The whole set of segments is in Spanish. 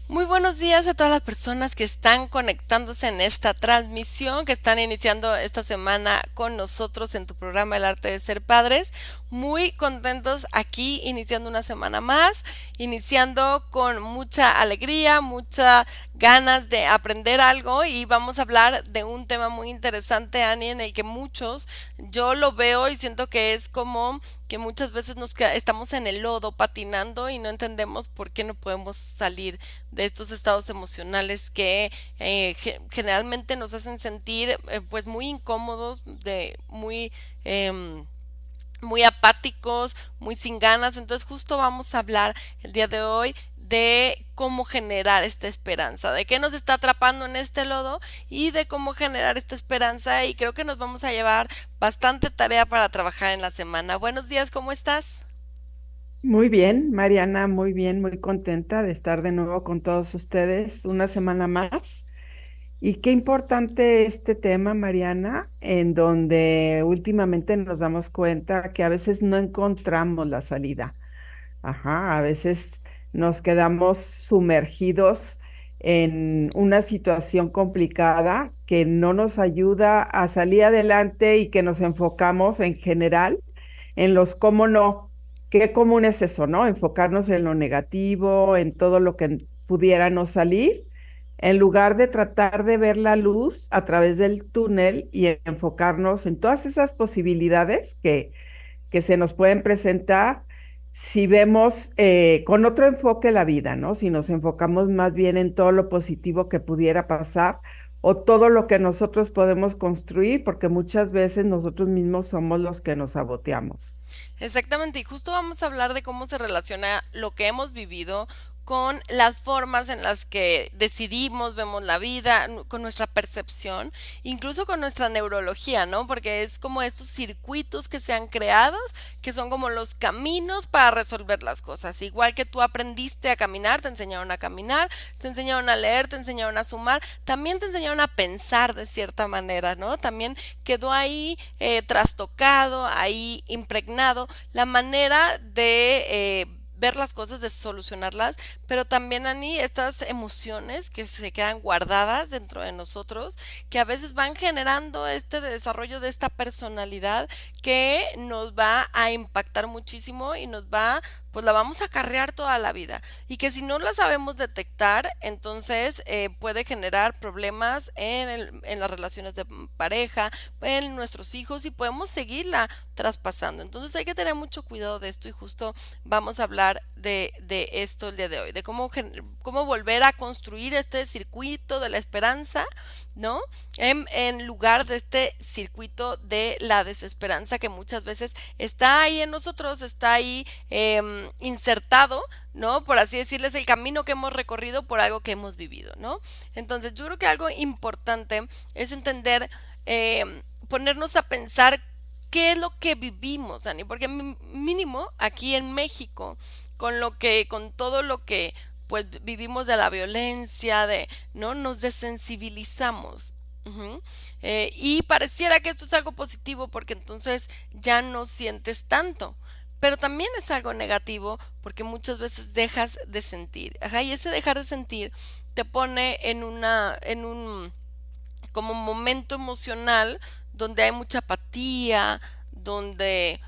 Muy buenos días a todas las personas que están conectándose en esta transmisión, que están iniciando esta semana con nosotros en tu programa El Arte de Ser Padres. Muy contentos aquí, iniciando una semana más, iniciando con mucha alegría, mucha ganas de aprender algo y vamos a hablar de un tema muy interesante, Ani, en el que muchos, yo lo veo y siento que es como que muchas veces estamos en el lodo patinando y no entendemos por qué no podemos salir de estos estados emocionales que generalmente nos hacen sentir pues muy incómodos, muy apáticos, muy sin ganas. Entonces justo vamos a hablar el día de hoy de cómo generar esta esperanza, de qué nos está atrapando en este lodo y de cómo generar esta esperanza, y creo que nos vamos a llevar bastante tarea para trabajar en la semana. Buenos días, ¿cómo estás? Muy bien, Mariana, muy bien, muy contenta de estar de nuevo con todos ustedes una semana más. Y qué importante este tema, Mariana, en donde últimamente nos damos cuenta que a veces no encontramos la salida. Ajá, a veces nos quedamos sumergidos en una situación complicada que no nos ayuda a salir adelante y que nos enfocamos en general en los cómo no. Qué común es eso, ¿no? Enfocarnos en lo negativo, en todo lo que pudiera no salir, en lugar de tratar de ver la luz a través del túnel y enfocarnos en todas esas posibilidades que se nos pueden presentar si vemos con otro enfoque la vida, ¿no? Si nos enfocamos más bien en todo lo positivo que pudiera pasar o todo lo que nosotros podemos construir, porque muchas veces nosotros mismos somos los que nos saboteamos. Exactamente, y justo vamos a hablar de cómo se relaciona lo que hemos vivido con las formas en las que decidimos, vemos la vida, con nuestra percepción, incluso con nuestra neurología, ¿no? Porque es como estos circuitos que se han creados, que son como los caminos para resolver las cosas. Igual que tú aprendiste a caminar, te enseñaron a caminar, te enseñaron a leer, te enseñaron a sumar, también te enseñaron a pensar de cierta manera, ¿no? También quedó ahí trastocado, ahí impregnado la manera de ver las cosas, de solucionarlas, pero también, Ani, estas emociones que se quedan guardadas dentro de nosotros, que a veces van generando este desarrollo de esta personalidad que nos va a impactar muchísimo y pues la vamos a acarrear toda la vida. Y que si no la sabemos detectar, entonces puede generar problemas en las relaciones de pareja, en nuestros hijos, y podemos seguirla traspasando. Entonces hay que tener mucho cuidado de esto, y justo vamos a hablar de esto el día de hoy, de cómo volver a construir este circuito de la esperanza, ¿no? En lugar de este circuito de la desesperanza que muchas veces está ahí en nosotros, está ahí insertado, ¿no? Por así decirles, el camino que hemos recorrido por algo que hemos vivido, ¿no? Entonces yo creo que algo importante es entender, ponernos a pensar qué es lo que vivimos, Dani, porque mínimo aquí en México, con todo lo que pues vivimos de la violencia, ¿no? Nos desensibilizamos. Ujú. Y pareciera que esto es algo positivo porque entonces ya no sientes tanto. Pero también es algo negativo porque muchas veces dejas de sentir. Ajá, y ese dejar de sentir te pone en un como momento emocional donde hay mucha apatía, donde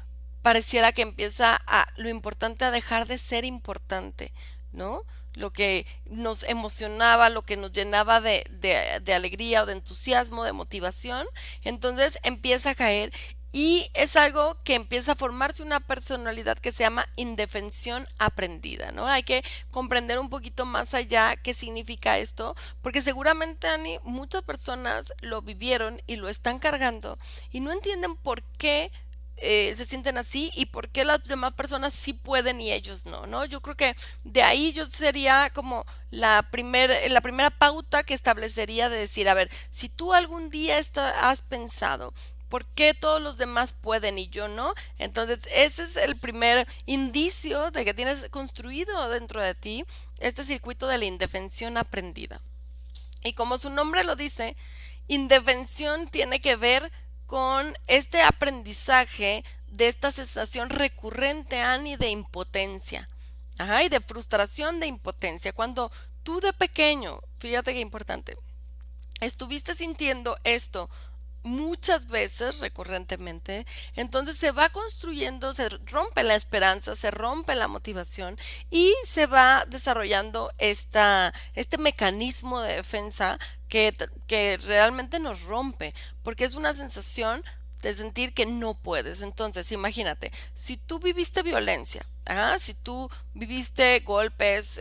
pareciera que empieza lo importante a dejar de ser importante, ¿no? Lo que nos emocionaba, lo que nos llenaba de alegría o de entusiasmo, de motivación, entonces empieza a caer, y es algo que empieza a formarse una personalidad que se llama indefensión aprendida, ¿no? Hay que comprender un poquito más allá qué significa esto, porque seguramente, Ani, muchas personas lo vivieron y lo están cargando y no entienden por qué se sienten así y por qué las demás personas sí pueden y ellos no, ¿no? Yo creo que de ahí yo sería como la primera pauta que establecería de decir, a ver, si tú algún día has pensado, ¿por qué todos los demás pueden y yo no? Entonces, ese es el primer indicio de que tienes construido dentro de ti este circuito de la indefensión aprendida. Y como su nombre lo dice, indefensión tiene que ver con este aprendizaje de esta sensación recurrente, Ani, de impotencia. Ajá, y de frustración, de impotencia. Cuando tú de pequeño, fíjate qué importante, estuviste sintiendo esto muchas veces recurrentemente, entonces se va construyendo, se rompe la esperanza, se rompe la motivación y se va desarrollando este mecanismo de defensa que realmente nos rompe, porque es una sensación de sentir que no puedes. Entonces, imagínate, si tú viviste violencia, si tú viviste golpes,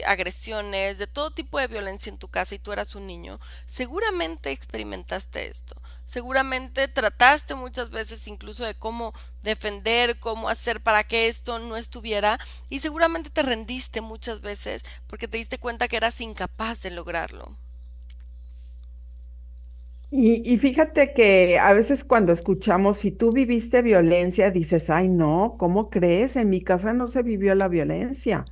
agresiones, de todo tipo de violencia en tu casa y tú eras un niño, seguramente experimentaste esto. Seguramente trataste muchas veces incluso de cómo defender, cómo hacer para que esto no estuviera y seguramente te rendiste muchas veces porque te diste cuenta que eras incapaz de lograrlo. Y fíjate que a veces cuando escuchamos, si tú viviste violencia, dices, ay, no, ¿cómo crees? En mi casa no se vivió la violencia.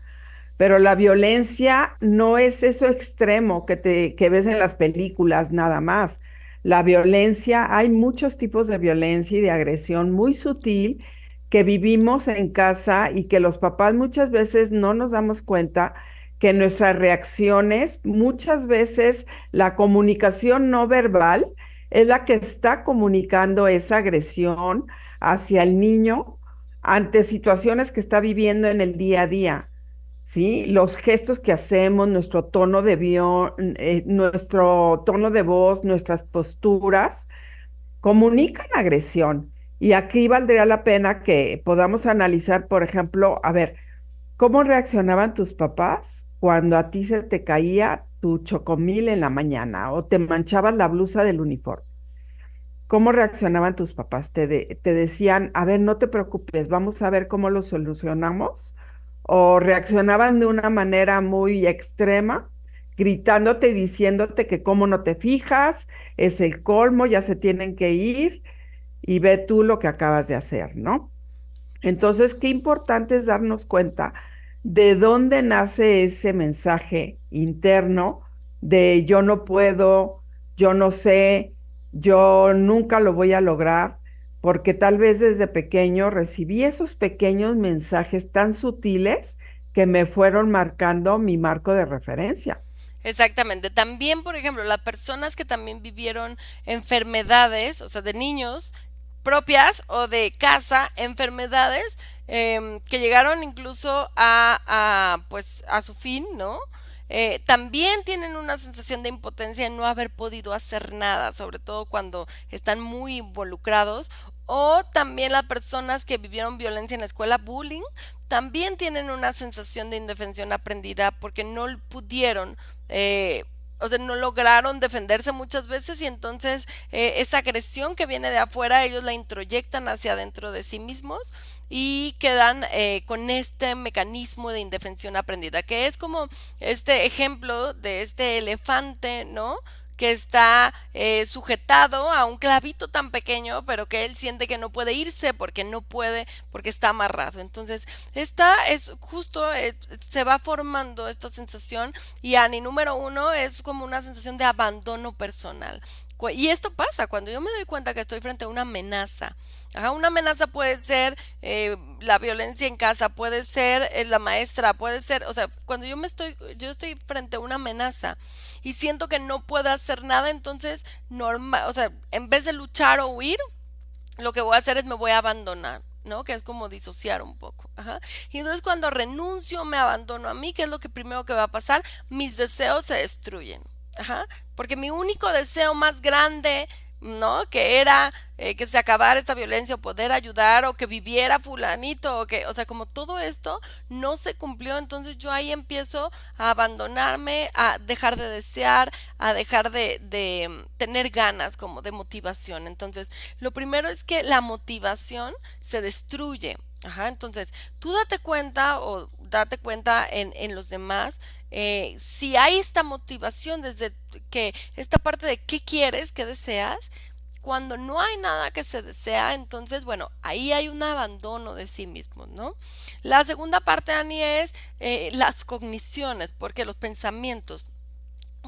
Pero la violencia no es eso extremo que ves en las películas nada más. La violencia, hay muchos tipos de violencia y de agresión muy sutil que vivimos en casa y que los papás muchas veces no nos damos cuenta que nuestras reacciones, muchas veces la comunicación no verbal es la que está comunicando esa agresión hacia el niño ante situaciones que está viviendo en el día a día. ¿Sí? Los gestos que hacemos, nuestro tono de voz, nuestras posturas, comunican agresión. Y aquí valdría la pena que podamos analizar, por ejemplo, a ver, ¿cómo reaccionaban tus papás cuando a ti se te caía tu chocomil en la mañana o te manchabas la blusa del uniforme? ¿Cómo reaccionaban tus papás? ¿Te decían, a ver, no te preocupes, vamos a ver cómo lo solucionamos? ¿O reaccionaban de una manera muy extrema, gritándote y diciéndote que cómo no te fijas, es el colmo, ya se tienen que ir y ve tú lo que acabas de hacer, ¿no? Entonces, qué importante es darnos cuenta de dónde nace ese mensaje interno de yo no puedo, yo no sé, yo nunca lo voy a lograr, porque tal vez desde pequeño recibí esos pequeños mensajes tan sutiles que me fueron marcando mi marco de referencia. Exactamente. También, por ejemplo, las personas que también vivieron enfermedades, o sea, de niños propias o de casa, enfermedades que llegaron incluso pues, a su fin, ¿no? También tienen una sensación de impotencia en no haber podido hacer nada, sobre todo cuando están muy involucrados. O también las personas que vivieron violencia en la escuela, bullying, también tienen una sensación de indefensión aprendida porque no pudieron, o sea, no lograron defenderse muchas veces y entonces esa agresión que viene de afuera ellos la introyectan hacia adentro de sí mismos y quedan con este mecanismo de indefensión aprendida, que es como este ejemplo de este elefante, ¿no? Que está sujetado a un clavito tan pequeño, pero que él siente que no puede irse porque no puede, porque está amarrado. Entonces, esta es justo, se va formando esta sensación y Ani, número uno, es como una sensación de abandono personal. Y esto pasa cuando yo me doy cuenta que estoy frente a una amenaza. Ajá, una amenaza puede ser la violencia en casa, puede ser la maestra, puede ser, o sea, cuando yo estoy frente a una amenaza y siento que no puedo hacer nada, entonces normal, o sea, en vez de luchar o huir, lo que voy a hacer es me voy a abandonar, ¿no? Que es como disociar un poco. Ajá. Y entonces cuando renuncio, me abandono a mí, ¿qué es lo que primero que va a pasar? Mis deseos se destruyen. Ajá. Porque mi único deseo más grande, ¿no? Que era que se acabara esta violencia o poder ayudar o que viviera fulanito o que, o sea, como todo esto no se cumplió, entonces yo ahí empiezo a abandonarme, a dejar de desear, a dejar de tener ganas como de motivación. Entonces, lo primero es que la motivación se destruye. Ajá, entonces tú date cuenta o date cuenta en los demás si hay esta motivación desde que esta parte de qué quieres, qué deseas, cuando no hay nada que se desea, entonces, bueno, ahí hay un abandono de sí mismo, ¿no? La segunda parte, Ani, es las cogniciones, porque los pensamientos.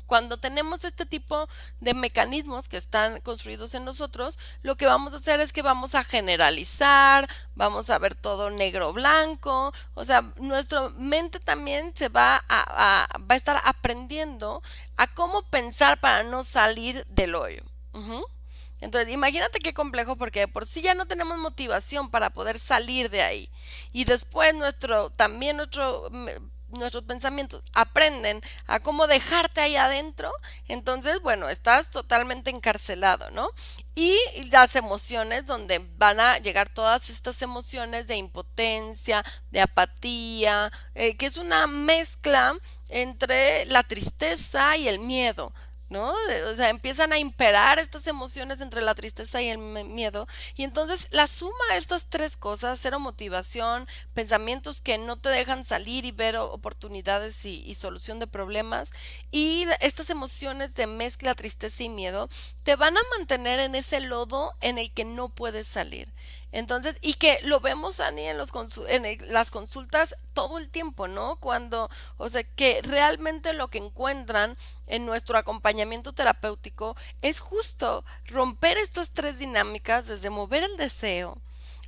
Cuando tenemos este tipo de mecanismos que están construidos en nosotros, lo que vamos a hacer es que vamos a generalizar, vamos a ver todo negro o blanco, o sea, nuestra mente también va a estar aprendiendo a cómo pensar para no salir del hoyo. Ujú. Entonces, imagínate qué complejo porque de por sí ya no tenemos motivación para poder salir de ahí. Y después nuestros pensamientos aprenden a cómo dejarte ahí adentro, entonces, bueno, estás totalmente encarcelado, ¿no? Y las emociones, donde van a llegar todas estas emociones de impotencia, de apatía, que es una mezcla entre la tristeza y el miedo. ¿No? O sea, empiezan a imperar estas emociones entre la tristeza y el miedo. Y entonces la suma de estas tres cosas, cero motivación, pensamientos que no te dejan salir y ver oportunidades y solución de problemas, y estas emociones de mezcla, tristeza y miedo, te van a mantener en ese lodo en el que no puedes salir. Entonces, y que lo vemos, Ani, las consultas todo el tiempo, ¿no? Cuando, o sea, que realmente lo que encuentran en nuestro acompañamiento terapéutico es justo romper estas tres dinámicas, desde mover el deseo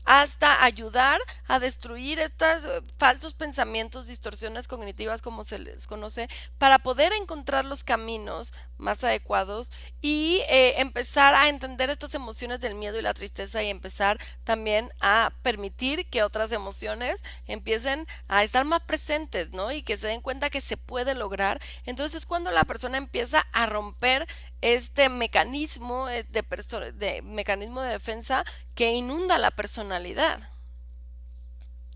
hasta ayudar a destruir estos falsos pensamientos, distorsiones cognitivas, como se les conoce, para poder encontrar los caminos más adecuados y empezar a entender estas emociones del miedo y la tristeza, y empezar también a permitir que otras emociones empiecen a estar más presentes, ¿no? Y que se den cuenta que se puede lograr. Entonces es cuando la persona empieza a romper este mecanismo de mecanismo de defensa que inunda la personalidad.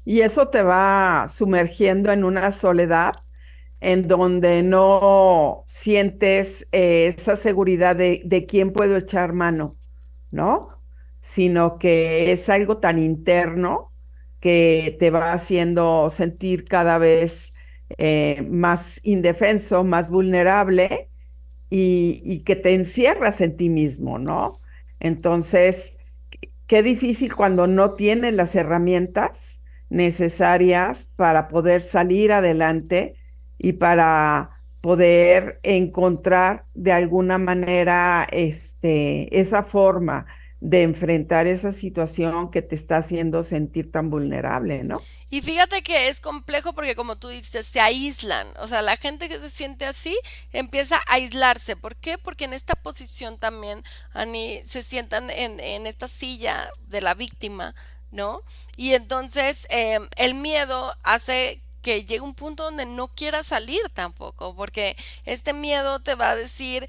Y eso te va sumergiendo en una soledad en donde no sientes esa seguridad de quién puedo echar mano, ¿no? Sino que es algo tan interno que te va haciendo sentir cada vez más indefenso, más vulnerable y que te encierras en ti mismo, ¿no? Entonces, qué difícil cuando no tienes las herramientas necesarias para poder salir adelante y para poder encontrar de alguna manera esa forma de enfrentar esa situación que te está haciendo sentir tan vulnerable, ¿no? Y fíjate que es complejo porque, como tú dices, se aíslan. O sea, la gente que se siente así empieza a aislarse. ¿Por qué? Porque en esta posición también, Ani, se sientan en esta silla de la víctima, ¿no? Y entonces el miedo hace que llegue un punto donde no quieras salir tampoco, porque este miedo te va a decir,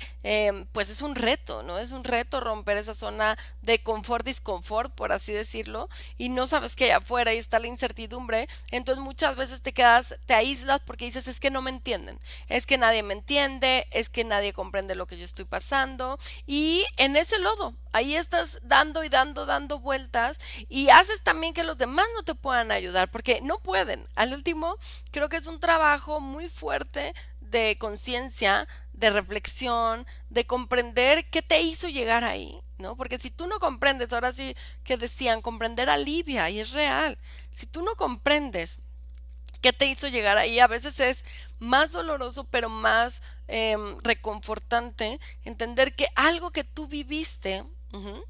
pues es un reto, ¿no? Es un reto romper esa zona de confort, disconfort, por así decirlo, y no sabes que allá afuera y está la incertidumbre, entonces muchas veces te aíslas porque dices, es que no me entienden, es que nadie me entiende, es que nadie comprende lo que yo estoy pasando, y en ese lodo, ahí estás dando y dando vueltas, y haces también que los demás no te puedan ayudar, porque no pueden. Al último, creo que es un trabajo muy fuerte de conciencia, de reflexión, de comprender qué te hizo llegar ahí, ¿no? Porque si tú no comprendes, ahora sí que decían, comprender alivia, y es real. Si tú no comprendes qué te hizo llegar ahí, a veces es más doloroso, pero más reconfortante entender que algo que tú viviste, ujú,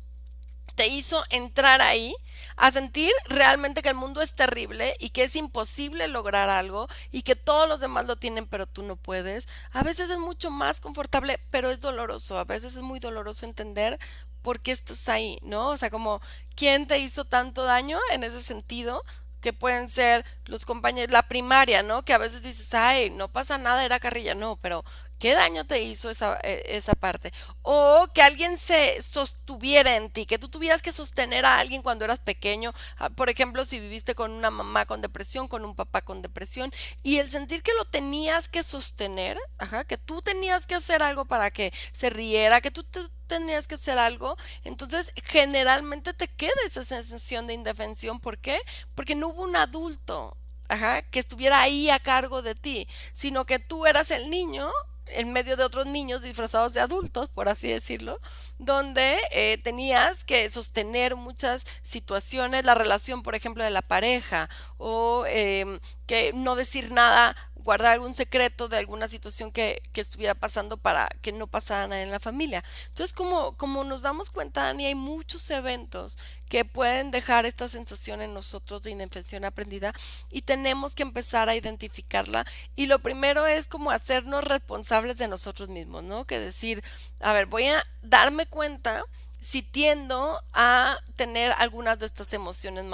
te hizo entrar ahí a sentir realmente que el mundo es terrible y que es imposible lograr algo y que todos los demás lo tienen pero tú no puedes. A veces es mucho más confortable, pero es doloroso. A veces es muy doloroso entender por qué estás ahí, ¿no? O sea, como quién te hizo tanto daño en ese sentido, que pueden ser los compañeros, la primaria, ¿no? Que a veces dices, ay, no pasa nada, era carrilla, no, pero ¿qué daño te hizo esa parte? O que alguien se sostuviera en ti, que tú tuvieras que sostener a alguien cuando eras pequeño, por ejemplo, si viviste con una mamá con depresión, con un papá con depresión, y el sentir que lo tenías que sostener, ajá, que tú tenías que hacer algo para que se riera, que tú tenías que hacer algo, entonces generalmente te queda esa sensación de indefensión. ¿Por qué? Porque no hubo un adulto, ajá, que estuviera ahí a cargo de ti, sino que tú eras el niño en medio de otros niños disfrazados de adultos, por así decirlo, donde tenías que sostener muchas situaciones, la relación, por ejemplo, de la pareja, o que no decir nada guardar algún secreto de alguna situación que estuviera pasando para que no pasara nada en la familia. Entonces, como nos damos cuenta, Dani, hay muchos eventos que pueden dejar esta sensación en nosotros de indefensión aprendida y tenemos que empezar a identificarla. Y lo primero es como hacernos responsables de nosotros mismos, ¿no? Que decir, a ver, voy a darme cuenta si tiendo a tener algunas de estas emociones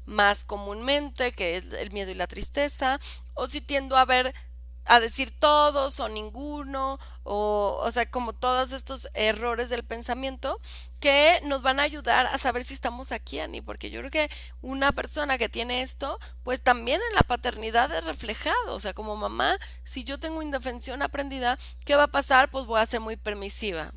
más comúnmente, que es el miedo y la tristeza, o si tiendo a decir todos o ninguno, o sea, como todos estos errores del pensamiento que nos van a ayudar a saber si estamos aquí, Ani, porque yo creo que una persona que tiene esto, pues también en la paternidad es reflejado, o sea, como mamá, si yo tengo indefensión aprendida, ¿qué va a pasar? Pues voy a ser muy permisiva.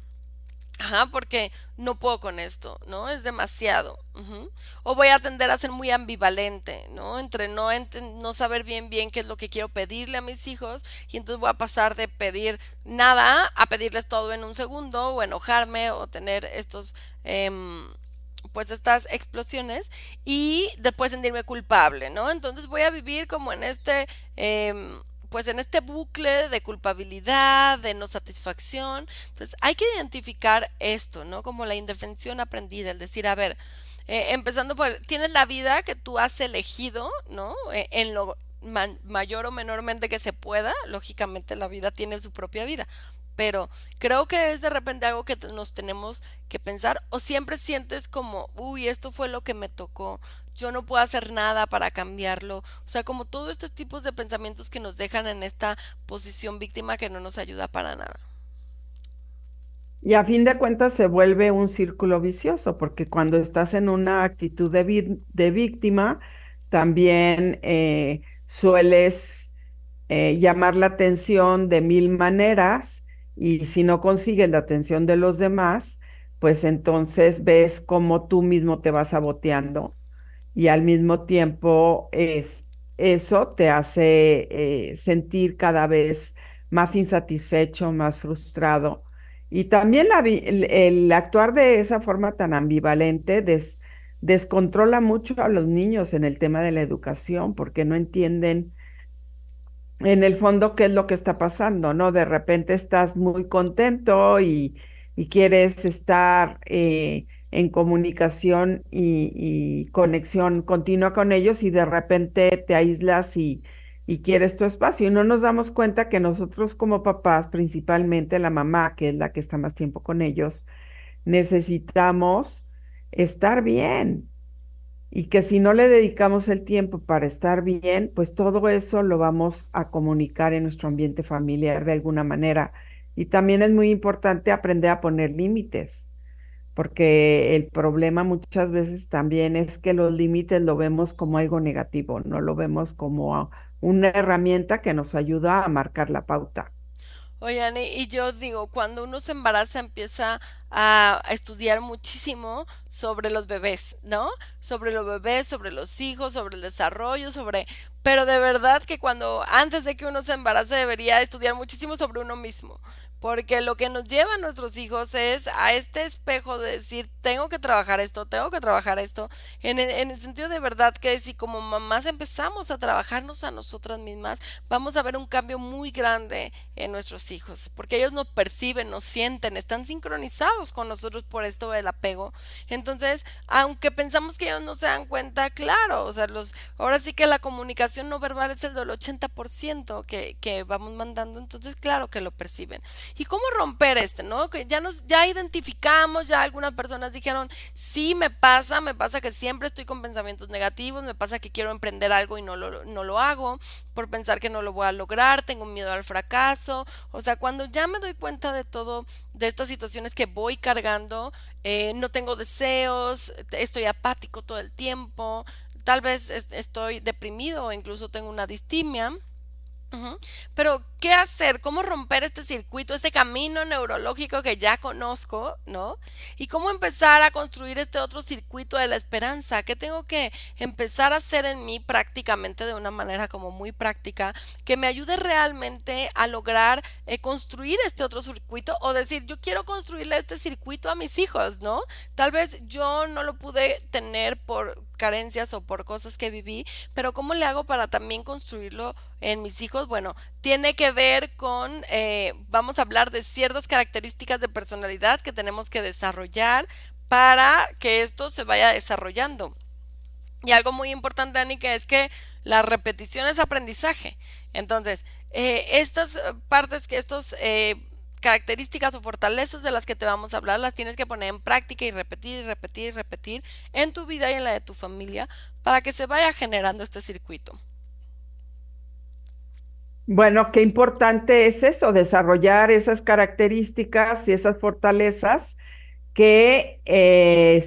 Ajá, porque no puedo con esto, ¿no? Es demasiado. Ujú. O voy a tender a ser muy ambivalente, ¿no? Entre no saber bien qué es lo que quiero pedirle a mis hijos y entonces voy a pasar de pedir nada a pedirles todo en un segundo o enojarme o tener pues estas explosiones y después sentirme culpable, ¿no? Entonces voy a vivir como en pues en este bucle de culpabilidad, de no satisfacción. Entonces hay que identificar esto, ¿no? Como la indefensión aprendida, el decir, a ver, empezando por, tienes la vida que tú has elegido, ¿no? En lo mayor o menormente que se pueda, lógicamente la vida tiene su propia vida, pero creo que es de repente algo que nos tenemos que pensar o siempre sientes como, uy, esto fue lo que me tocó, yo no puedo hacer nada para cambiarlo, o sea, como todos estos tipos de pensamientos que nos dejan en esta posición víctima que no nos ayuda para nada. Y a fin de cuentas se vuelve un círculo vicioso, porque cuando estás en una actitud de víctima, también sueles llamar la atención de mil maneras y si no consigues la atención de los demás, pues entonces ves cómo tú mismo te vas saboteando y al mismo tiempo eso te hace sentir cada vez más insatisfecho, más frustrado. Y también el actuar de esa forma tan ambivalente descontrola mucho a los niños en el tema de la educación porque no entienden en el fondo qué es lo que está pasando, ¿no? De repente estás muy contento y quieres estar en comunicación y conexión continua con ellos y de repente te aíslas y quieres tu espacio. Y no nos damos cuenta que nosotros como papás, principalmente la mamá, que es la que está más tiempo con ellos, necesitamos estar bien y que si no le dedicamos el tiempo para estar bien, pues todo eso lo vamos a comunicar en nuestro ambiente familiar de alguna manera. Y también es muy importante aprender a poner límites, porque el problema muchas veces también es que los límites lo vemos como algo negativo, no lo vemos como una herramienta que nos ayuda a marcar la pauta. Oigan, y yo digo, cuando uno se embaraza empieza a estudiar muchísimo sobre los bebés, ¿no? Sobre los bebés, sobre los hijos, sobre el desarrollo, Pero de verdad que cuando antes de que uno se embarace debería estudiar muchísimo sobre uno mismo. Porque lo que nos lleva a nuestros hijos es a este espejo de decir, tengo que trabajar esto, en el sentido de verdad que si como mamás empezamos a trabajarnos a nosotras mismas, vamos a ver un cambio muy grande en nuestros hijos, porque ellos nos perciben, nos sienten, están sincronizados con nosotros por esto del apego. Entonces, aunque pensamos que ellos no se dan cuenta, claro, o sea, ahora sí que la comunicación no verbal es el del 80% que vamos mandando, entonces claro que lo perciben. ¿Y cómo romper no? Que ya identificamos, ya algunas personas dijeron, sí me pasa que siempre estoy con pensamientos negativos, me pasa que quiero emprender algo y no lo hago por pensar que no lo voy a lograr, tengo miedo al fracaso, o sea, cuando ya me doy cuenta de todo, de estas situaciones que voy cargando, no tengo deseos, estoy apático todo el tiempo, tal vez estoy deprimido o incluso tengo una distimia. Ujú. Pero, ¿qué hacer? ¿Cómo romper este circuito, este camino neurológico que ya conozco, ¿no? Y cómo empezar a construir este otro circuito de la esperanza. ¿Qué tengo que empezar a hacer en mí prácticamente de una manera como muy práctica que me ayude realmente a lograr construir este otro circuito o decir, yo quiero construirle este circuito a mis hijos, ¿no? Tal vez yo no lo pude tener carencias o por cosas que viví, pero ¿cómo le hago para también construirlo en mis hijos? Bueno, tiene que ver con, vamos a hablar de ciertas características de personalidad que tenemos que desarrollar para que esto se vaya desarrollando. Y algo muy importante, Ani, que es que la repetición es aprendizaje. Entonces, estas partes, que estos características o fortalezas de las que te vamos a hablar, las tienes que poner en práctica y repetir y repetir y repetir en tu vida y en la de tu familia para que se vaya generando este circuito. Bueno, qué importante es eso, desarrollar esas características y esas fortalezas que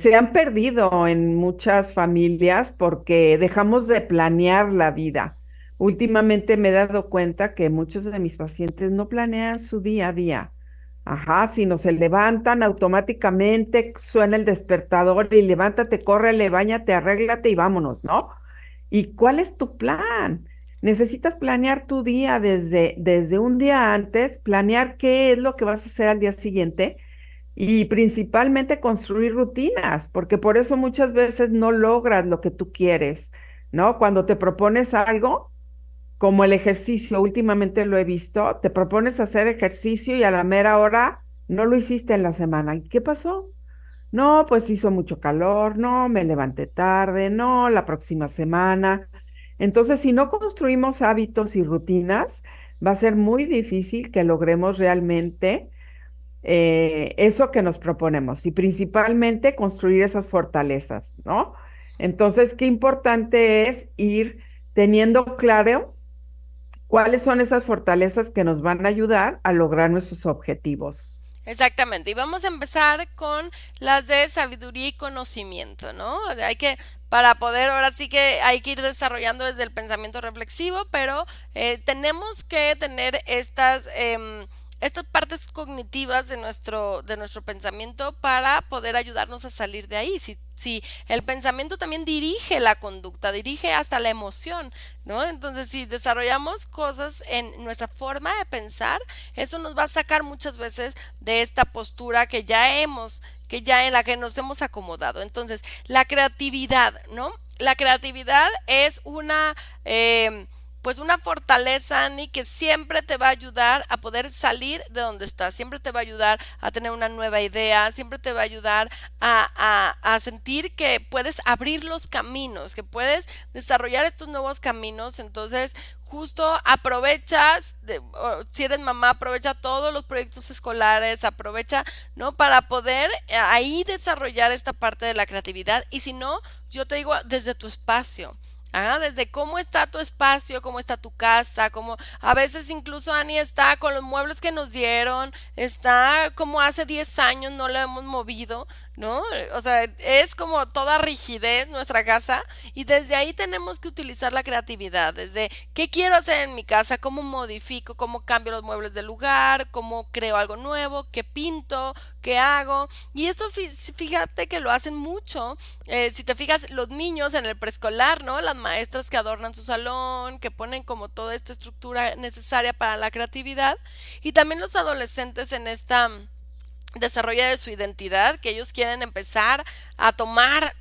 se han perdido en muchas familias porque dejamos de planear la vida. Últimamente me he dado cuenta que muchos de mis pacientes no planean su día a día. Ajá, sino se levantan automáticamente, suena el despertador y levántate, córrele, báñate, arréglate y vámonos, ¿no? ¿Y cuál es tu plan? Necesitas planear tu día desde un día antes, planear qué es lo que vas a hacer al día siguiente y principalmente construir rutinas, porque por eso muchas veces no logras lo que tú quieres, ¿no? Cuando te propones algo, como el ejercicio, últimamente lo he visto, te propones hacer ejercicio y a la mera hora no lo hiciste en la semana. ¿Y qué pasó? No, pues hizo mucho calor, no, me levanté tarde, no, la próxima semana. Entonces, si no construimos hábitos y rutinas, va a ser muy difícil que logremos realmente eso que nos proponemos y principalmente construir esas fortalezas, ¿no? Entonces, qué importante es ir teniendo claro cuáles son esas fortalezas que nos van a ayudar a lograr nuestros objetivos. Exactamente, y vamos a empezar con las de sabiduría y conocimiento, ¿no? Hay que, para poder, ahora sí que hay que ir desarrollando desde el pensamiento reflexivo, pero tenemos que tener estas partes cognitivas de nuestro pensamiento para poder ayudarnos a salir de ahí. Si el pensamiento también dirige la conducta, dirige hasta la emoción, ¿no? Entonces, si desarrollamos cosas en nuestra forma de pensar, eso nos va a sacar muchas veces de esta postura que ya en la que nos hemos acomodado. Entonces, la creatividad, ¿no? La creatividad es pues una fortaleza, Annie, que siempre te va a ayudar a poder salir de donde estás, siempre te va a ayudar a tener una nueva idea, siempre te va a ayudar a sentir que puedes abrir los caminos, que puedes desarrollar estos nuevos caminos. Entonces, justo aprovechas, si eres mamá, aprovecha todos los proyectos escolares, aprovecha, ¿no? Para poder ahí desarrollar esta parte de la creatividad. Y si no, yo te digo desde tu espacio. Desde cómo está tu espacio, cómo está tu casa, cómo a veces incluso Ani está con los muebles que nos dieron, está como hace 10 años no lo hemos movido, ¿no? O sea, es como toda rigidez nuestra casa y desde ahí tenemos que utilizar la creatividad, desde qué quiero hacer en mi casa, cómo modifico, cómo cambio los muebles de lugar, cómo creo algo nuevo, qué pinto, qué hago. Y eso fíjate que lo hacen mucho. Si te fijas, los niños en el preescolar, ¿no? Las maestras que adornan su salón, que ponen como toda esta estructura necesaria para la creatividad. Y también los adolescentes en esta desarrollo de su identidad, que ellos quieren empezar a tomar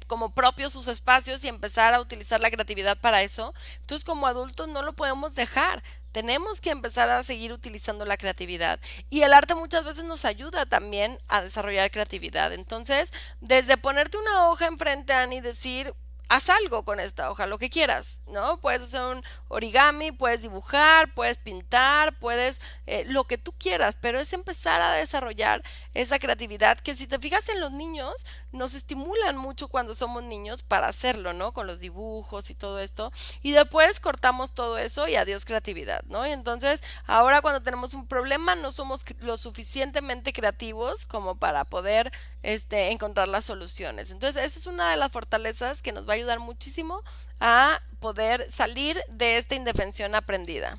como propios sus espacios y empezar a utilizar la creatividad para eso. Entonces, como adultos no lo podemos dejar. Tenemos que empezar a seguir utilizando la creatividad. Y el arte muchas veces nos ayuda también a desarrollar creatividad. Entonces, desde ponerte una hoja enfrente, Ani, y decir, haz algo con esta hoja, lo que quieras, ¿no? Puedes hacer un origami, puedes dibujar, puedes pintar, puedes lo que tú quieras, pero es empezar a desarrollar esa creatividad que si te fijas en los niños, nos estimulan mucho cuando somos niños para hacerlo, ¿no? Con los dibujos y todo esto, y después cortamos todo eso y adiós creatividad, ¿no? Y entonces, ahora cuando tenemos un problema, no somos lo suficientemente creativos como para poder encontrar las soluciones. Entonces, esa es una de las fortalezas que nos va a ayudar muchísimo a poder salir de esta indefensión aprendida.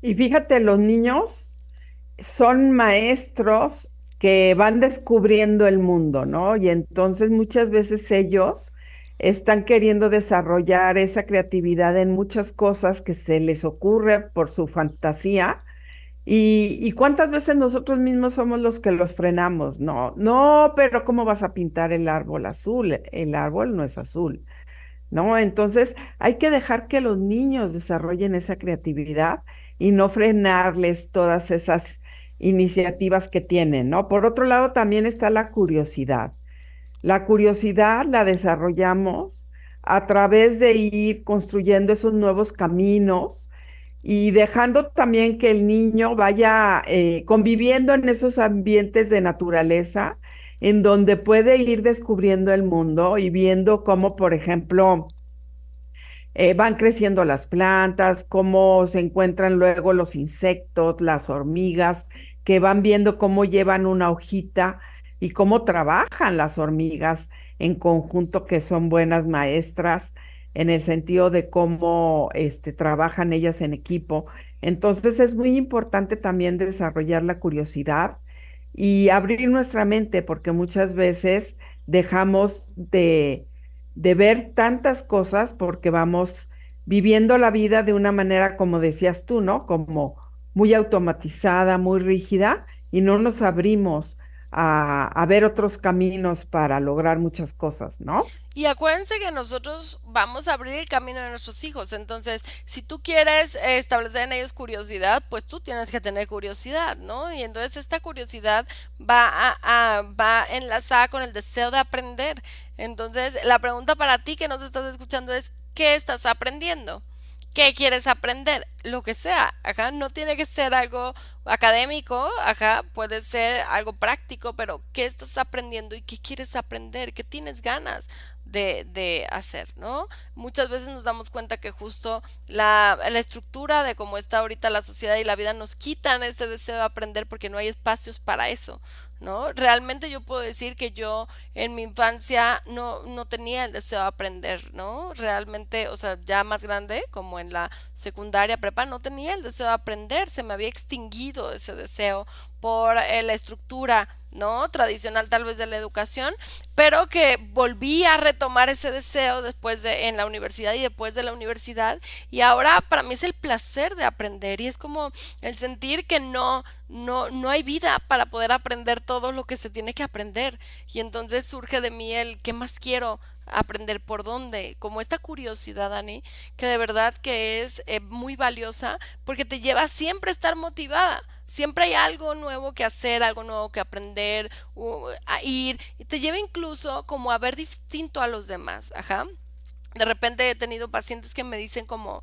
Y fíjate, los niños son maestros que van descubriendo el mundo, ¿no? Y entonces muchas veces ellos están queriendo desarrollar esa creatividad en muchas cosas que se les ocurre por su fantasía Y cuántas veces nosotros mismos somos los que los frenamos. No, no, pero ¿cómo vas a pintar el árbol azul? El árbol no es azul, ¿no? Entonces hay que dejar que los niños desarrollen esa creatividad y no frenarles todas esas iniciativas que tienen, ¿no? Por otro lado, también está la curiosidad. La curiosidad la desarrollamos a través de ir construyendo esos nuevos caminos y dejando también que el niño vaya conviviendo en esos ambientes de naturaleza en donde puede ir descubriendo el mundo y viendo cómo, por ejemplo, van creciendo las plantas, cómo se encuentran luego los insectos, las hormigas, que van viendo cómo llevan una hojita y cómo trabajan las hormigas en conjunto, que son buenas maestras en el sentido de cómo trabajan ellas en equipo. Entonces es muy importante también desarrollar la curiosidad y abrir nuestra mente, porque muchas veces dejamos de ver tantas cosas porque vamos viviendo la vida de una manera, como decías tú, ¿no? Como muy automatizada, muy rígida, y no nos abrimos a ver otros caminos para lograr muchas cosas, ¿no? Y acuérdense que nosotros vamos a abrir el camino de nuestros hijos. Entonces, si tú quieres establecer en ellos curiosidad, pues tú tienes que tener curiosidad, ¿no? Y entonces esta curiosidad va enlazada con el deseo de aprender. Entonces, la pregunta para ti que nos estás escuchando es, ¿qué estás aprendiendo? ¿Qué quieres aprender? Lo que sea, ajá, no tiene que ser algo académico, ajá, puede ser algo práctico, pero ¿qué estás aprendiendo y qué quieres aprender? ¿Qué tienes ganas de hacer, ¿no? Muchas veces nos damos cuenta que justo la estructura de cómo está ahorita la sociedad y la vida nos quitan ese deseo de aprender porque no hay espacios para eso. ¿No? Realmente yo puedo decir que yo en mi infancia no tenía el deseo de aprender, ¿no? Realmente, o sea, ya más grande, como en la secundaria, prepa, no tenía el deseo de aprender, se me había extinguido ese deseo por la estructura, ¿no? Tradicional tal vez de la educación, pero que volví a retomar ese deseo después de en la universidad y después de la universidad y ahora para mí es el placer de aprender y es como el sentir que no hay vida para poder aprender todo lo que se tiene que aprender y entonces surge de mí el qué más quiero aprender por dónde, como esta curiosidad, Dani, que de verdad que es muy valiosa porque te lleva siempre a estar motivada. Siempre hay algo nuevo que hacer, algo nuevo que aprender, a ir, y te lleva incluso como a ver distinto a los demás, ajá. De repente he tenido pacientes que me dicen como,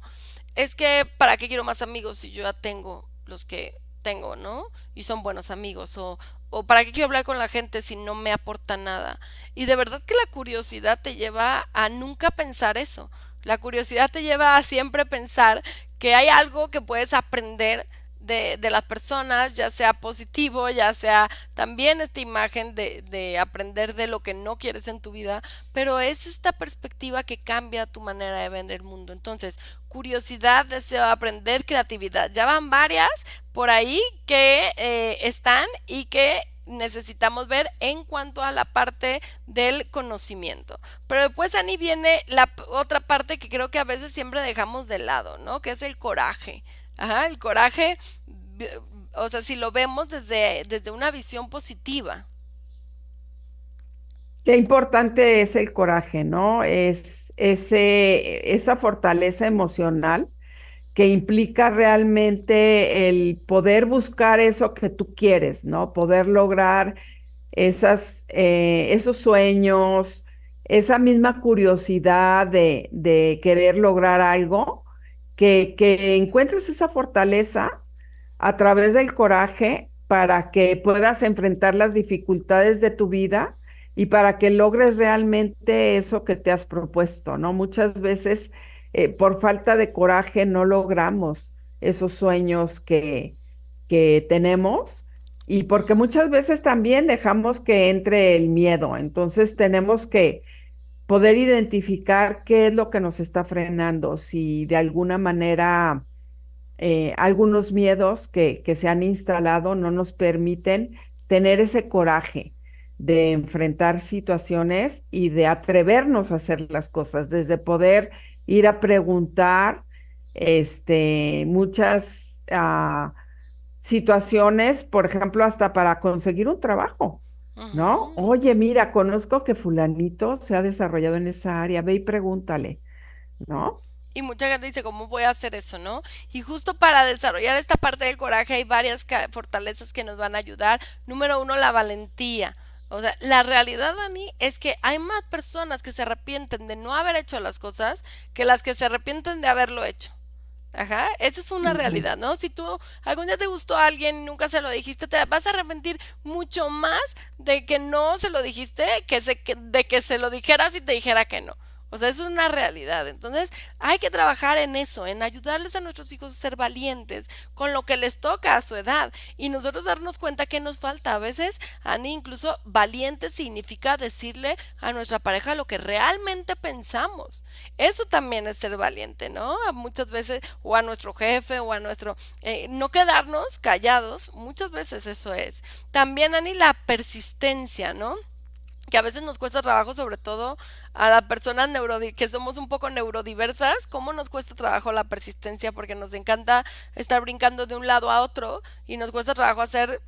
es que ¿para qué quiero más amigos si yo ya tengo los que tengo, ¿no? Y son buenos amigos, o ¿para qué quiero hablar con la gente si no me aporta nada? Y de verdad que la curiosidad te lleva a nunca pensar eso. La curiosidad te lleva a siempre pensar que hay algo que puedes aprender de las personas, ya sea positivo, ya sea también esta imagen de aprender de lo que no quieres en tu vida, pero es esta perspectiva que cambia tu manera de ver el mundo. Entonces, curiosidad, deseo de aprender, creatividad, ya van varias por ahí que están y que necesitamos ver en cuanto a la parte del conocimiento. Pero después, Ani, viene la otra parte que creo que a veces siempre dejamos de lado, ¿no? Que es el coraje. Ajá, el coraje, o sea, si lo vemos desde una visión positiva. Qué importante es el coraje, ¿no? Es esa fortaleza emocional que implica realmente el poder buscar eso que tú quieres, ¿no? Poder lograr esos sueños, esa misma curiosidad de querer lograr algo, que encuentres esa fortaleza a través del coraje para que puedas enfrentar las dificultades de tu vida y para que logres realmente eso que te has propuesto, ¿no? Muchas veces por falta de coraje no logramos esos sueños que tenemos y porque muchas veces también dejamos que entre el miedo. Entonces tenemos que poder identificar qué es lo que nos está frenando, si de alguna manera algunos miedos que se han instalado no nos permiten tener ese coraje de enfrentar situaciones y de atrevernos a hacer las cosas, desde poder ir a preguntar muchas situaciones, por ejemplo, hasta para conseguir un trabajo, ¿no? Ujú. Oye, mira, conozco que fulanito se ha desarrollado en esa área, ve y pregúntale, ¿no? Y mucha gente dice, ¿cómo voy a hacer eso, no? Y justo para desarrollar esta parte del coraje hay varias fortalezas que nos van a ayudar. Número uno, la valentía. O sea, la realidad, Dani, es que hay más personas que se arrepienten de no haber hecho las cosas que las que se arrepienten de haberlo hecho. Ajá, esa es una Ujú. realidad, ¿no? Si tú algún día te gustó a alguien y nunca se lo dijiste, te vas a arrepentir mucho más de que no se lo dijiste de que se lo dijeras y te dijera que no. O sea, es una realidad. Entonces, hay que trabajar en eso, en ayudarles a nuestros hijos a ser valientes con lo que les toca a su edad y nosotros darnos cuenta que nos falta. A veces, Ani, incluso valiente significa decirle a nuestra pareja lo que realmente pensamos. Eso también es ser valiente, ¿no? Muchas veces, o a nuestro jefe, o a nuestro... no quedarnos callados, muchas veces eso es. También, Ani, la persistencia, ¿no? Que a veces nos cuesta trabajo, sobre todo a las personas que somos un poco neurodiversas, cómo nos cuesta trabajo la persistencia porque nos encanta estar brincando de un lado a otro y nos cuesta trabajo hacer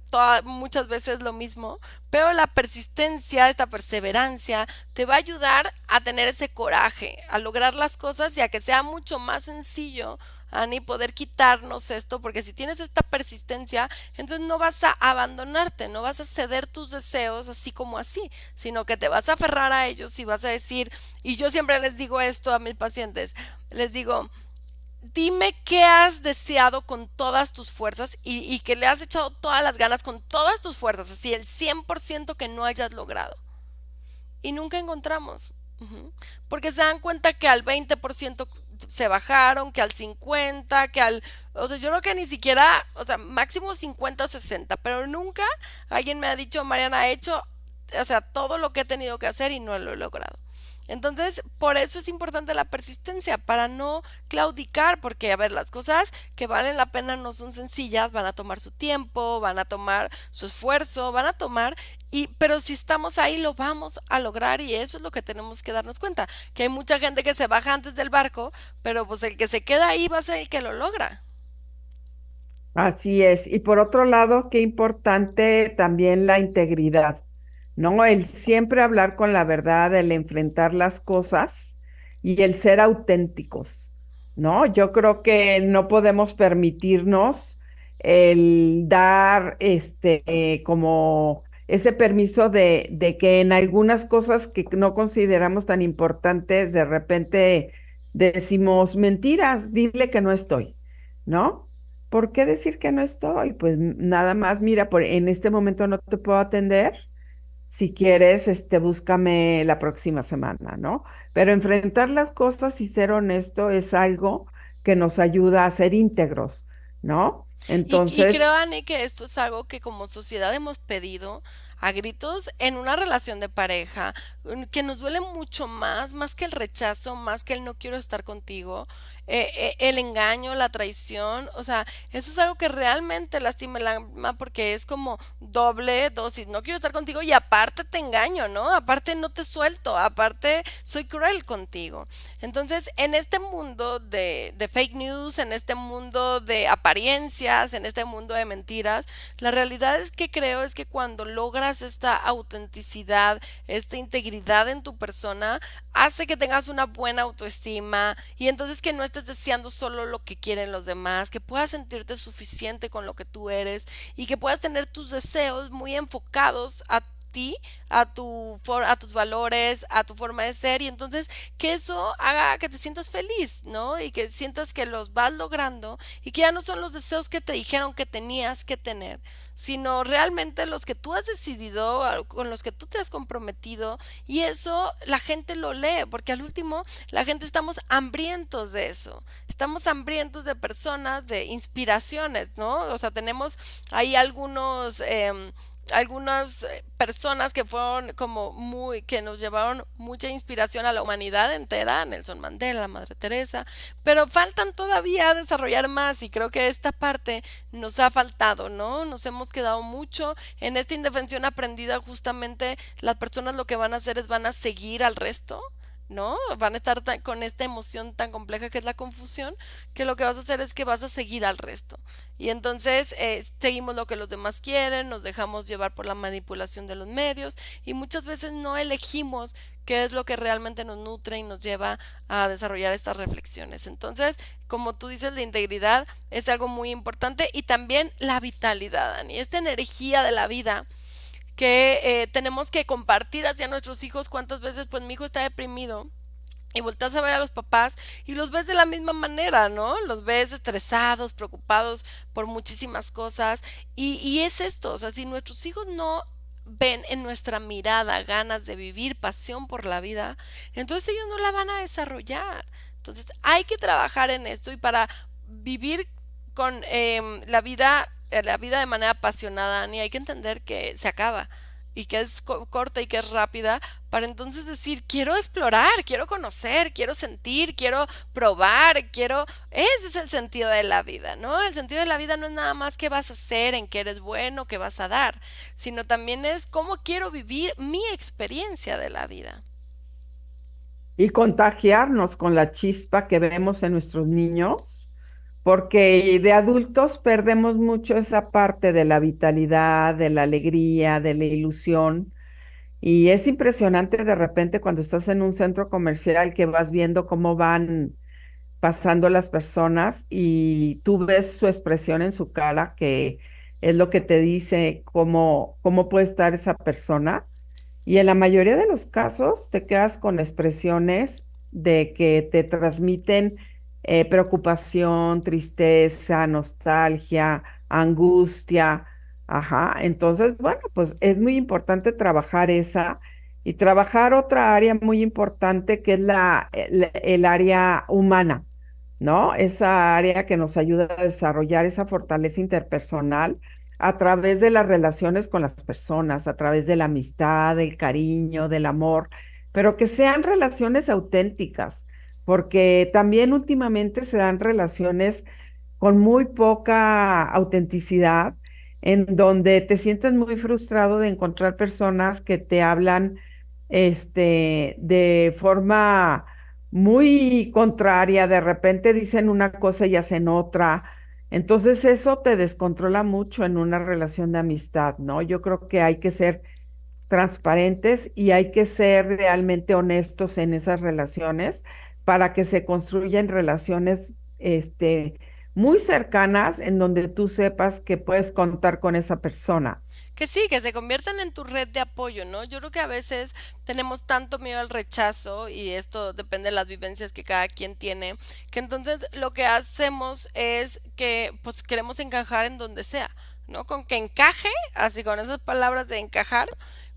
muchas veces lo mismo, pero la persistencia, esta perseverancia, te va a ayudar a tener ese coraje, a lograr las cosas y a que sea mucho más sencillo, Ani, poder quitarnos esto, porque si tienes esta persistencia, entonces no vas a abandonarte, no vas a ceder tus deseos así como así, sino que te vas a aferrar a ellos y vas a decir, y yo siempre les digo esto a mis pacientes, les digo, dime qué has deseado con todas tus fuerzas y que le has echado todas las ganas con todas tus fuerzas, así el 100% que no hayas logrado y nunca encontramos. Ujú. Porque se dan cuenta que al 20% se bajaron, que al 50%, que al... O sea, yo creo que ni siquiera, o sea, máximo 50 o 60, pero nunca alguien me ha dicho, Mariana, he hecho, o sea, todo lo que he tenido que hacer y no lo he logrado. Entonces, por eso es importante la persistencia, para no claudicar, porque, a ver, las cosas que valen la pena no son sencillas, van a tomar su tiempo, van a tomar su esfuerzo, van a tomar, pero si estamos ahí lo vamos a lograr y eso es lo que tenemos que darnos cuenta, que hay mucha gente que se baja antes del barco, pero pues el que se queda ahí va a ser el que lo logra. Así es. Y por otro lado, qué importante también la integridad, ¿no? El siempre hablar con la verdad, el enfrentar las cosas y el ser auténticos, ¿no? Yo creo que no podemos permitirnos el dar como ese permiso de que en algunas cosas que no consideramos tan importantes, de repente decimos mentiras, dile que no estoy, ¿no? ¿Por qué decir que no estoy? Pues nada más, mira, en este momento no te puedo atender. Si quieres, búscame la próxima semana, ¿no? Pero enfrentar las cosas y ser honesto es algo que nos ayuda a ser íntegros, ¿no? Y creo, Entonces, Anne, que esto es algo que como sociedad hemos pedido a gritos en una relación de pareja, que nos duele mucho más que el rechazo, más que el no quiero estar contigo, el engaño, la traición, o sea, eso es algo que realmente lastima el alma porque es como doble dosis, no quiero estar contigo y aparte te engaño, ¿no? Aparte no te suelto, aparte soy cruel contigo. Entonces, en este mundo de fake news, en este mundo de apariencias, en este mundo de mentiras, la realidad es que creo es que cuando logras esta autenticidad, esta integridad en tu persona, hace que tengas una buena autoestima y entonces que no estés deseando solo lo que quieren los demás, que puedas sentirte suficiente con lo que tú eres y que puedas tener tus deseos muy enfocados a ti, a tus valores, a tu forma de ser y entonces que eso haga que te sientas feliz, ¿no? Y que sientas que los vas logrando y que ya no son los deseos que te dijeron que tenías que tener, sino realmente los que tú has decidido, con los que tú te has comprometido y eso la gente lo lee, porque al último la gente estamos hambrientos de eso, estamos hambrientos de personas, de inspiraciones, ¿no? O sea, tenemos ahí algunas personas que fueron como que nos llevaron mucha inspiración a la humanidad entera, Nelson Mandela, Madre Teresa, pero faltan todavía desarrollar más y creo que esta parte nos ha faltado, ¿no? Nos hemos quedado mucho en esta indefensión aprendida, justamente las personas lo que van a hacer es van a seguir al resto ¿no? Van a estar con esta emoción tan compleja que es la confusión, que lo que vas a hacer es que vas a seguir al resto. Y entonces seguimos lo que los demás quieren, nos dejamos llevar por la manipulación de los medios y muchas veces no elegimos qué es lo que realmente nos nutre y nos lleva a desarrollar estas reflexiones. Entonces, como tú dices, la integridad es algo muy importante y también la vitalidad, Dani, esta energía de la vida que tenemos que compartir hacia nuestros hijos. Cuántas veces pues mi hijo está deprimido y volteas a ver a los papás y los ves de la misma manera, ¿no? Los ves estresados, preocupados por muchísimas cosas y es esto, o sea, si nuestros hijos no ven en nuestra mirada ganas de vivir, pasión por la vida, entonces ellos no la van a desarrollar. Entonces hay que trabajar en esto y para vivir con la vida de manera apasionada, ni hay que entender que se acaba y que es corta y que es rápida, para entonces decir, quiero explorar, quiero conocer, quiero sentir, quiero probar, quiero... Ese es el sentido de la vida, ¿no? El sentido de la vida no es nada más qué vas a hacer, en qué eres bueno, qué vas a dar, sino también es cómo quiero vivir mi experiencia de la vida. Y contagiarnos con la chispa que vemos en nuestros niños, porque de adultos perdemos mucho esa parte de la vitalidad, de la alegría, de la ilusión. Y es impresionante de repente cuando estás en un centro comercial que vas viendo cómo van pasando las personas y tú ves su expresión en su cara, que es lo que te dice cómo puede estar esa persona. Y en la mayoría de los casos te quedas con expresiones de que te transmiten preocupación, tristeza, nostalgia, angustia. Ajá. Entonces, bueno, pues es muy importante trabajar esa y trabajar otra área muy importante que es el área humana, ¿no? Esa área que nos ayuda a desarrollar esa fortaleza interpersonal a través de las relaciones con las personas, a través de la amistad, del cariño, del amor, pero que sean relaciones auténticas, porque también últimamente se dan relaciones con muy poca autenticidad, en donde te sientes muy frustrado de encontrar personas que te hablan de forma muy contraria, de repente dicen una cosa y hacen otra. Entonces eso te descontrola mucho en una relación de amistad, ¿no? Yo creo que hay que ser transparentes y hay que ser realmente honestos en esas relaciones para que se construyan relaciones, muy cercanas en donde tú sepas que puedes contar con esa persona. Que sí, que se conviertan en tu red de apoyo, ¿no? Yo creo que a veces tenemos tanto miedo al rechazo y esto depende de las vivencias que cada quien tiene, que entonces lo que hacemos es que pues queremos encajar en donde sea, ¿no? Con que encaje, así con esas palabras de encajar,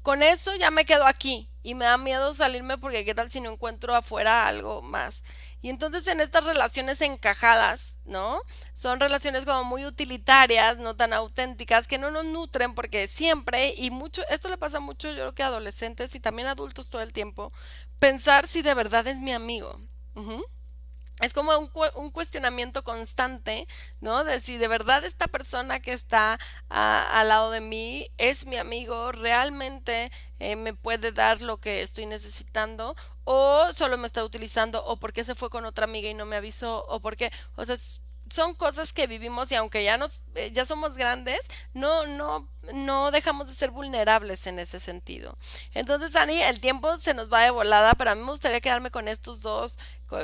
con eso ya me quedo aquí y me da miedo salirme porque qué tal si no encuentro afuera algo más. Y entonces en estas relaciones encajadas, ¿no? Son relaciones como muy utilitarias, no tan auténticas, que no nos nutren porque siempre, y mucho, esto le pasa mucho yo creo que a adolescentes y también a adultos todo el tiempo, pensar si de verdad es mi amigo. Ujú. Es como un cuestionamiento constante, ¿no? De si de verdad esta persona que está al lado de mí es mi amigo, realmente me puede dar lo que estoy necesitando, o solo me está utilizando, o porque se fue con otra amiga y no me avisó, o porque, o sea, son cosas que vivimos y aunque ya somos grandes, no dejamos de ser vulnerables en ese sentido. Entonces, Ani, el tiempo se nos va de volada, pero a mí me gustaría quedarme con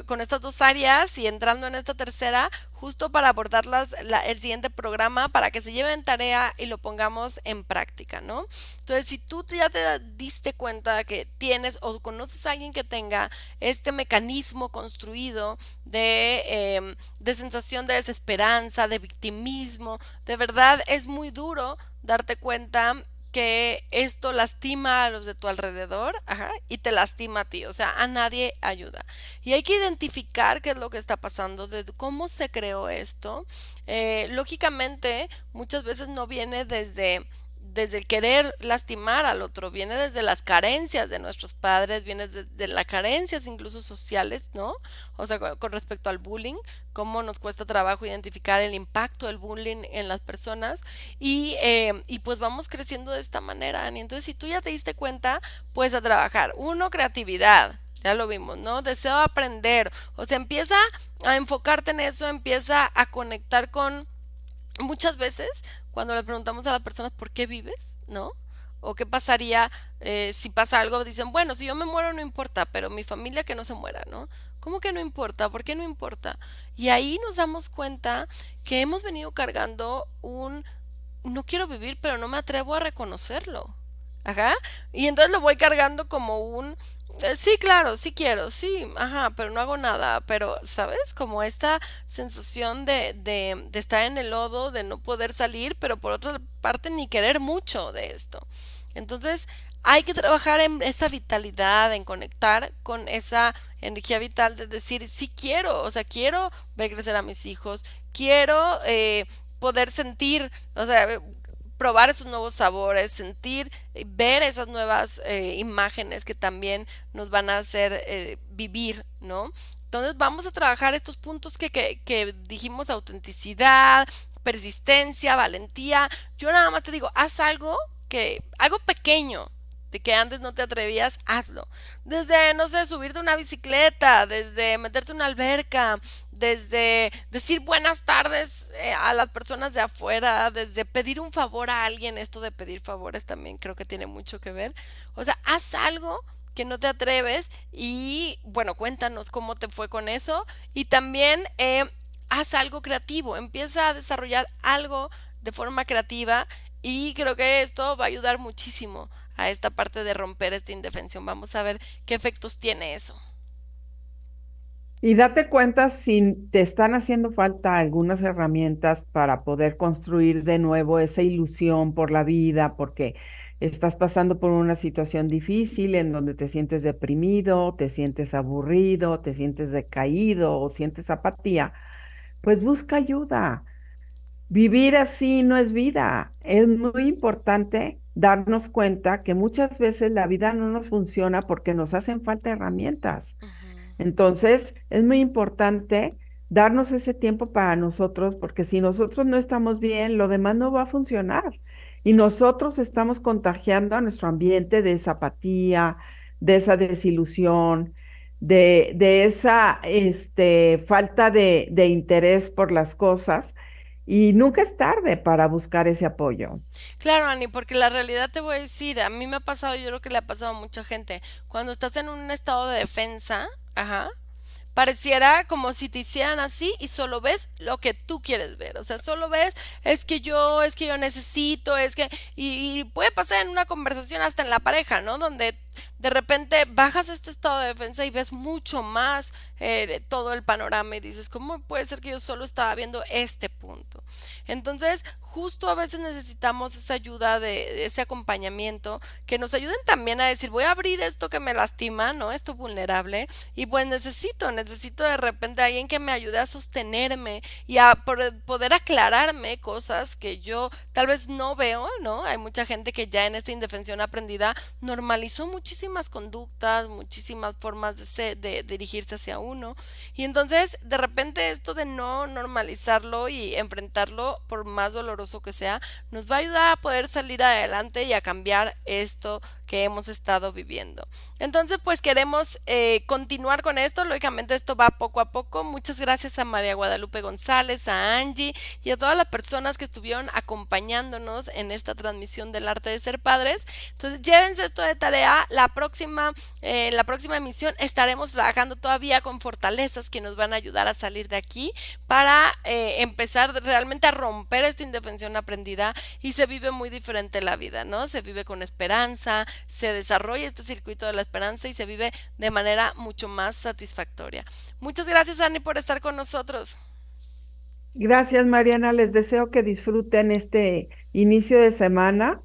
con estas dos áreas y entrando en esta tercera, justo para abordarlas el siguiente programa, para que se lleven tarea y lo pongamos en práctica, ¿no? Entonces, si tú ya te diste cuenta que tienes o conoces a alguien que tenga este mecanismo construido de sensación de desesperanza, de victimismo, de verdad es muy duro darte cuenta que esto lastima a los de tu alrededor, ajá, y te lastima a ti, o sea, a nadie ayuda. Y hay que identificar qué es lo que está pasando, de cómo se creó esto. Lógicamente, muchas veces no viene desde el querer lastimar al otro, viene desde las carencias de nuestros padres, viene de las carencias incluso sociales, ¿no? O sea, con respecto al bullying, cómo nos cuesta trabajo identificar el impacto del bullying en las personas y pues vamos creciendo de esta manera, Ani. Entonces, si tú ya te diste cuenta, pues a trabajar. Uno, creatividad. ya lo vimos, ¿no? Deseo aprender, o sea, empieza a enfocarte en eso, empieza a conectar con muchas veces cuando le preguntamos a las personas por qué vives, ¿no? O qué pasaría si pasa algo, dicen, bueno, si yo me muero no importa, pero mi familia que no se muera, ¿no? ¿Cómo que no importa? ¿Por qué no importa? Y ahí nos damos cuenta que hemos venido cargando un no quiero vivir, pero no me atrevo a reconocerlo. Ajá. Y entonces lo voy cargando como un sí, claro, sí quiero, sí, ajá, pero no hago nada. Pero, ¿sabes? Como esta sensación de estar en el lodo, de no poder salir, pero por otra parte ni querer mucho de esto. Entonces, hay que trabajar en esa vitalidad, en conectar con esa energía vital de decir, sí quiero, o sea, quiero ver crecer a mis hijos, quiero poder sentir, o sea, probar esos nuevos sabores, sentir, ver esas nuevas imágenes que también nos van a hacer vivir, ¿no? Entonces vamos a trabajar estos puntos que dijimos, autenticidad, persistencia, valentía. Yo nada más te digo, haz algo pequeño, de que antes no te atrevías, hazlo. Desde, no sé, subirte a una bicicleta, desde meterte en una alberca, desde decir buenas tardes a las personas de afuera, desde pedir un favor a alguien, esto de pedir favores también creo que tiene mucho que ver. O sea, haz algo que no te atreves y bueno, cuéntanos cómo te fue con eso y también haz algo creativo, empieza a desarrollar algo de forma creativa y creo que esto va a ayudar muchísimo a esta parte de romper esta indefensión. Vamos a ver qué efectos tiene eso. Y date cuenta si te están haciendo falta algunas herramientas para poder construir de nuevo esa ilusión por la vida, porque estás pasando por una situación difícil en donde te sientes deprimido, te sientes aburrido, te sientes decaído o sientes apatía, pues busca ayuda. Vivir así no es vida. Es muy importante darnos cuenta que muchas veces la vida no nos funciona porque nos hacen falta herramientas. Ujú. Entonces, es muy importante darnos ese tiempo para nosotros, porque si nosotros no estamos bien, lo demás no va a funcionar. Y nosotros estamos contagiando a nuestro ambiente de esa apatía, de esa desilusión, de esa falta de interés por las cosas. Y nunca es tarde para buscar ese apoyo. Claro, Ani, porque la realidad te voy a decir, a mí me ha pasado, yo creo que le ha pasado a mucha gente, cuando estás en un estado de defensa, ajá, pareciera como si te hicieran así y solo ves lo que tú quieres ver. O sea, solo ves, es que yo necesito, y puede pasar en una conversación hasta en la pareja, ¿no? Donde de repente bajas este estado de defensa y ves mucho más todo el panorama y dices, ¿cómo puede ser que yo solo estaba viendo este punto? Entonces, justo a veces necesitamos esa ayuda de ese acompañamiento que nos ayuden también a decir, voy a abrir esto que me lastima, ¿no? Esto vulnerable y pues necesito de repente a alguien que me ayude a sostenerme y a poder aclararme cosas que yo tal vez no veo, ¿no? Hay mucha gente que ya en esta indefensión aprendida normalizó muchísimas conductas, muchísimas formas de dirigirse hacia uno y entonces de repente esto de no normalizarlo y enfrentarlo por más doloroso que sea, nos va a ayudar a poder salir adelante y a cambiar esto que hemos estado viviendo. Entonces, pues queremos continuar con esto. Lógicamente, esto va poco a poco. Muchas gracias a María Guadalupe González, a Angie y a todas las personas que estuvieron acompañándonos en esta transmisión del arte de ser padres. Entonces, llévense esto de tarea. La próxima emisión estaremos trabajando todavía con fortalezas que nos van a ayudar a salir de aquí para empezar realmente a romper esta indefensión aprendida y se vive muy diferente la vida, ¿no? Se vive con esperanza, se desarrolla este circuito de la esperanza y se vive de manera mucho más satisfactoria. Muchas gracias, Ani, por estar con nosotros. Gracias, Mariana. Les deseo que disfruten este inicio de semana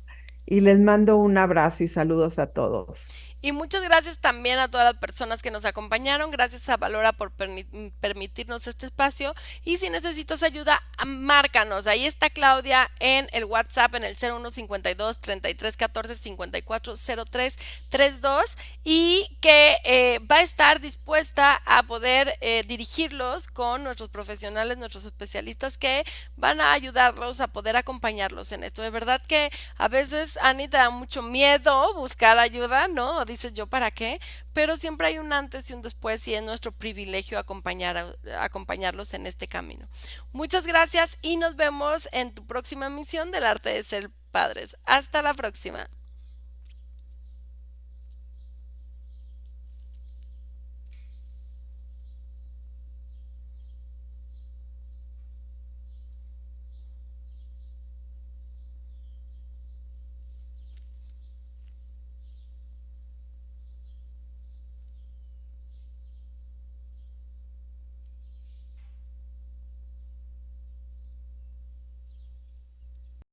y les mando un abrazo y saludos a todos. Y muchas gracias también a todas las personas que nos acompañaron. Gracias a Valora por permitirnos este espacio. Y si necesitas ayuda, márcanos. Ahí está Claudia en el WhatsApp en el 0152 33 14 54 03 32 y que va a estar dispuesta a poder dirigirlos con nuestros profesionales, nuestros especialistas que van a ayudarlos a poder acompañarlos en esto. De verdad que a veces, Ani, te da mucho miedo buscar ayuda, ¿no? dices yo para qué, pero siempre hay un antes y un después y es nuestro privilegio acompañarlos en este camino. Muchas gracias y nos vemos en tu próxima emisión del arte de ser padres. Hasta la próxima.